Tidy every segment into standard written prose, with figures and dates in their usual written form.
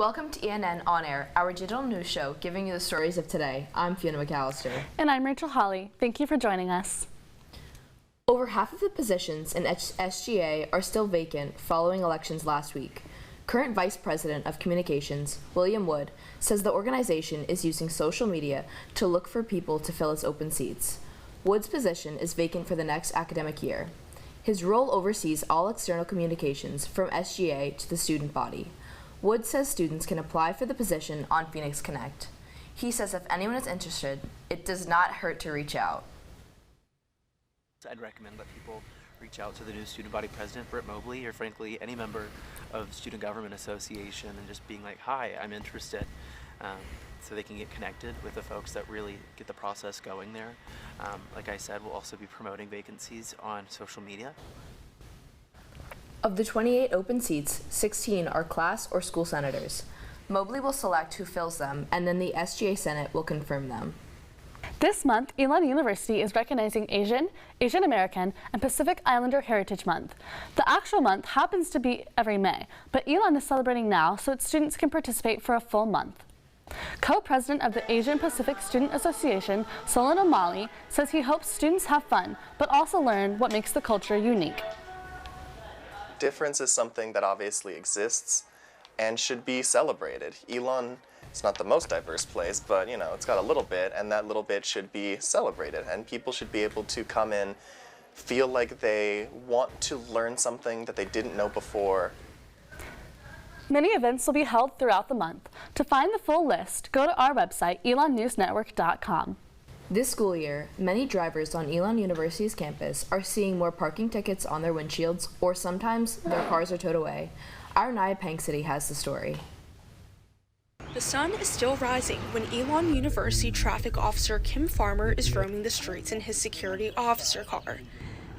Welcome to ENN On Air, our digital news show giving you the stories of today. I'm Fiona McAllister. And I'm Holley. Thank you for joining us. Over half of the positions in SGA are still vacant following elections last week. Current Vice President of Communications, William Wood, says the organization is using social media to look for people to fill its open seats. Wood's position is vacant for the next academic year. His role oversees all external communications from SGA to the student body. Wood says students can apply for the position on Phoenix Connect. He says if anyone is interested, it does not hurt to reach out. I'd recommend that people reach out to the new student body president, Britt Mobley, or frankly any member of Student Government Association, and just being like, hi, I'm interested, so they can get connected with the folks that really get the process going there. Like I said, we'll also be promoting vacancies on social media. Of the 28 open seats, 16 are class or school senators. Mobley will select who fills them, and then the SGA Senate will confirm them. This month, Elon University is recognizing Asian, Asian American, and Pacific Islander Heritage Month. The actual month happens to be every May, but Elon is celebrating now so its students can participate for a full month. Co-president of the Asian Pacific Student Association, Solon O'Malley, says he hopes students have fun, but also learn what makes the culture unique. Difference is something that obviously exists and should be celebrated. Elon, it's not the most diverse place, but you know, it's got a little bit, and that little bit should be celebrated, and people should be able to come in, feel like they want to learn something that they didn't know before. Many events will be held throughout the month. To find the full list, go to our website, elonnewsnetwork.com. This school year, many drivers on Elon University's campus are seeing more parking tickets on their windshields, or sometimes their cars are towed away. Our Nia Pankcity has the story. The sun is still rising when Elon University traffic officer Kim Farmer is roaming the streets in his security officer car.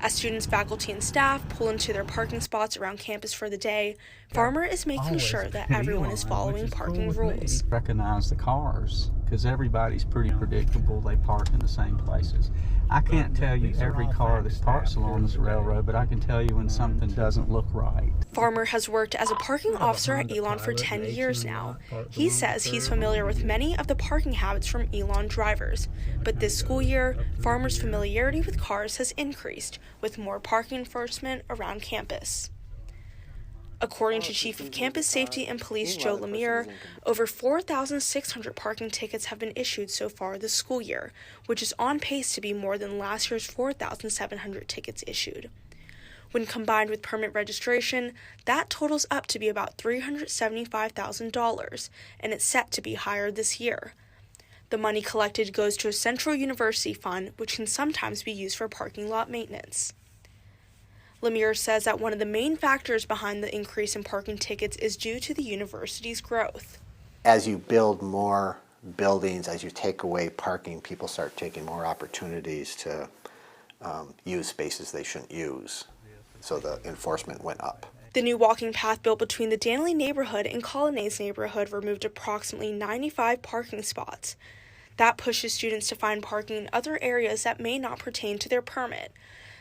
As students, faculty, and staff pull into their parking spots around campus for the day, Farmer is making sure that everyone is following parking rules. Recognize the cars, because everybody's pretty predictable. They park in the same places. I can't tell you every car that parks along this railroad, but I can tell you when something doesn't look right. Farmer has worked as a parking officer at Elon for 10 years now. He says he's familiar with many of the parking habits from Elon drivers. But this school year, Farmer's familiarity with cars has increased, with more parking enforcement around campus. According to Chief of Campus Safety and Police Joe Lemire, over 4,600 parking tickets have been issued so far this school year, which is on pace to be more than last year's 4,700 tickets issued. When combined with permit registration, that totals up to be about $375,000, and it's set to be higher this year. The money collected goes to a central university fund, which can sometimes be used for parking lot maintenance. Lemire says that one of the main factors behind the increase in parking tickets is due to the university's growth. As you build more buildings, as you take away parking, people start taking more opportunities to use spaces they shouldn't use. So the enforcement went up. The new walking path built between the Danley neighborhood and Colonnades neighborhood removed approximately 95 parking spots. That pushes students to find parking in other areas that may not pertain to their permit.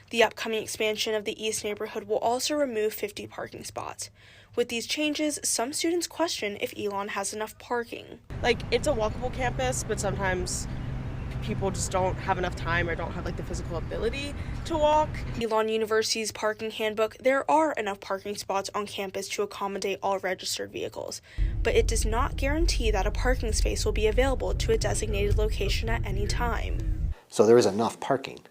The upcoming expansion of the East neighborhood will also remove 50 parking spots. With these changes, some students question if Elon has enough parking. It's a walkable campus, but sometimes people just don't have enough time or don't have the physical ability to walk. Elon University's parking handbook, there are enough parking spots on campus to accommodate all registered vehicles, but it does not guarantee that a parking space will be available to a designated location at any time. So there is enough parking,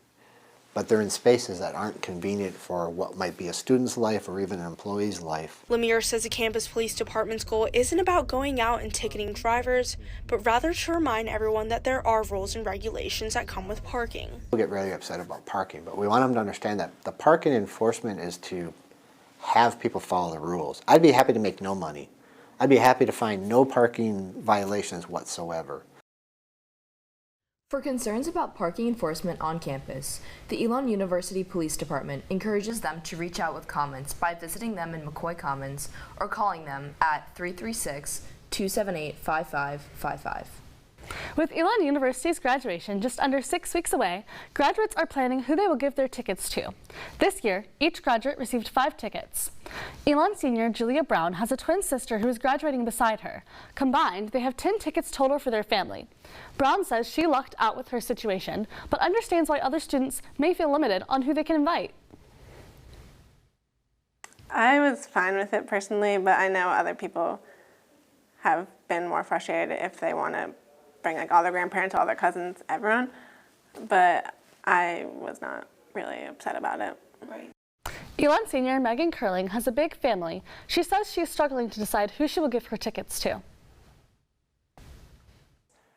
but they're in spaces that aren't convenient for what might be a student's life or even an employee's life. Lemire says the campus police department's goal isn't about going out and ticketing drivers, but rather to remind everyone that there are rules and regulations that come with parking. People get really upset about parking, but we want them to understand that the parking enforcement is to have people follow the rules. I'd be happy to make no money. I'd be happy to find no parking violations whatsoever. For concerns about parking enforcement on campus, the Elon University Police Department encourages them to reach out with comments by visiting them in McCoy Commons or calling them at 336-278-5555. With Elon University's graduation just under 6 weeks away, graduates are planning who they will give their tickets to. This year, each graduate received 5 tickets. Elon senior Julia Brown has a twin sister who is graduating beside her. Combined, they have 10 tickets total for their family. Brown says she lucked out with her situation, but understands why other students may feel limited on who they can invite. I was fine with it personally, but I know other people have been more frustrated if they want to bring like all their grandparents, all their cousins, everyone. But I was not really upset about it. Right. Elon senior Megan Curling has a big family. She says she is struggling to decide who she will give her tickets to.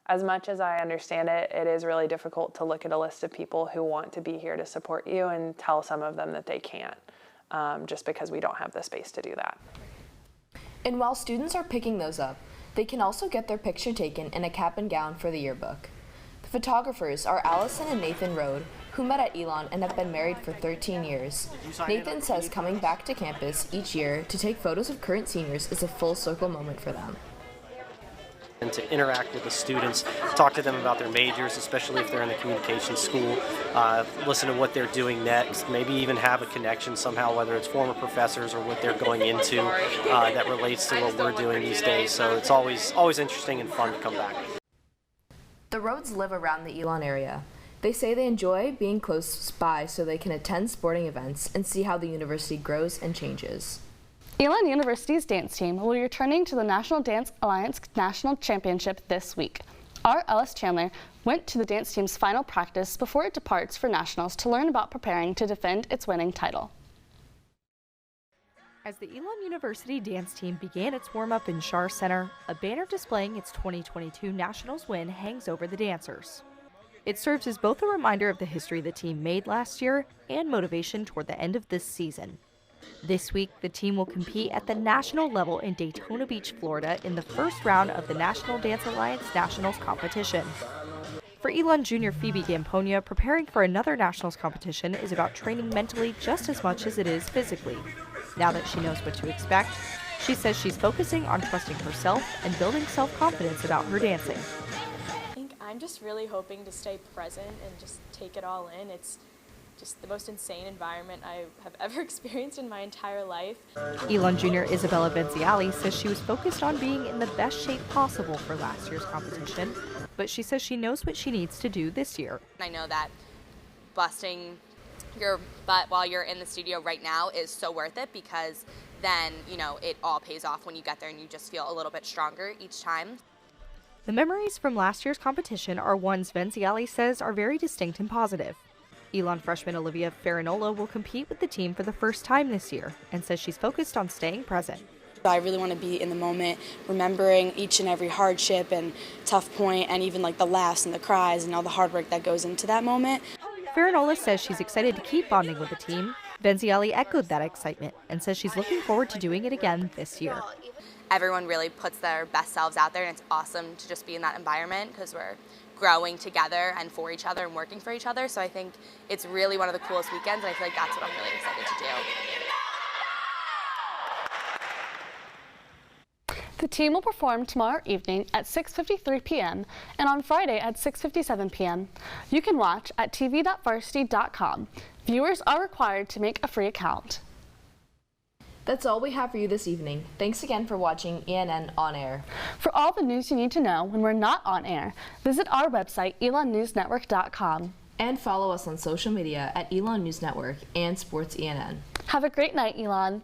As much as I understand it, it is really difficult to look at a list of people who want to be here to support you and tell some of them that they can't, just because we don't have the space to do that. And while students are picking those up, they can also get their picture taken in a cap and gown for the yearbook. The photographers are Allison and Nathan Rode, who met at Elon and have been married for 13 years. Nathan says coming back to campus each year to take photos of current seniors is a full circle moment for them. And to interact with the students, talk to them about their majors, especially if they're in the communications school, listen to what they're doing next, maybe even have a connection somehow, whether it's former professors or what they're going into that relates to what we're doing these days. So it's always interesting and fun to come back. The Rhodes live around the Elon area. They say they enjoy being close by so they can attend sporting events and see how the university grows and changes. Elon University's dance team will be returning to the National Dance Alliance National Championship this week. R. Ellis Chandler went to the dance team's final practice before it departs for nationals to learn about preparing to defend its winning title. As the Elon University dance team began its warm-up in Schar Center, a banner displaying its 2022 Nationals win hangs over the dancers. It serves as both a reminder of the history the team made last year and motivation toward the end of this season. This week, the team will compete at the national level in Daytona Beach, Florida in the first round of the National Dance Alliance Nationals competition. For Elon Jr. Phoebe Gamponia, preparing for another Nationals competition is about training mentally just as much as it is physically. Now that she knows what to expect, she says she's focusing on trusting herself and building self-confidence about her dancing. I think I'm just really hoping to stay present and just take it all in. It's just the most insane environment I have ever experienced in my entire life. Elon Jr. Isabella Benziali says she was focused on being in the best shape possible for last year's competition, but she says she knows what she needs to do this year. I know that busting your butt while you're in the studio right now is so worth it, because then, you know, it all pays off when you get there and you just feel a little bit stronger each time. The memories from last year's competition are ones Benziali says are very distinct and positive. Elon freshman Olivia Farinola will compete with the team for the first time this year and says she's focused on staying present. I really want to be in the moment, remembering each and every hardship and tough point, and even like the laughs and the cries and all the hard work that goes into that moment. Farinola says she's excited to keep bonding with the team. Benziali echoed that excitement and says she's looking forward to doing it again this year. Everyone really puts their best selves out there, and it's awesome to just be in that environment because we're growing together and for each other and working for each other. So I think it's really one of the coolest weekends, and I feel like that's what I'm really excited to do. The team will perform tomorrow evening at 6:53 p.m. and on Friday at 6:57 p.m. You can watch at tv.varsity.com. Viewers are required to make a free account. That's all we have for you this evening. Thanks again for watching ENN On Air. For all the news you need to know when we're not on air, visit our website, elonnewsnetwork.com. And follow us on social media at Elon News Network and Sports ENN. Have a great night, Elon.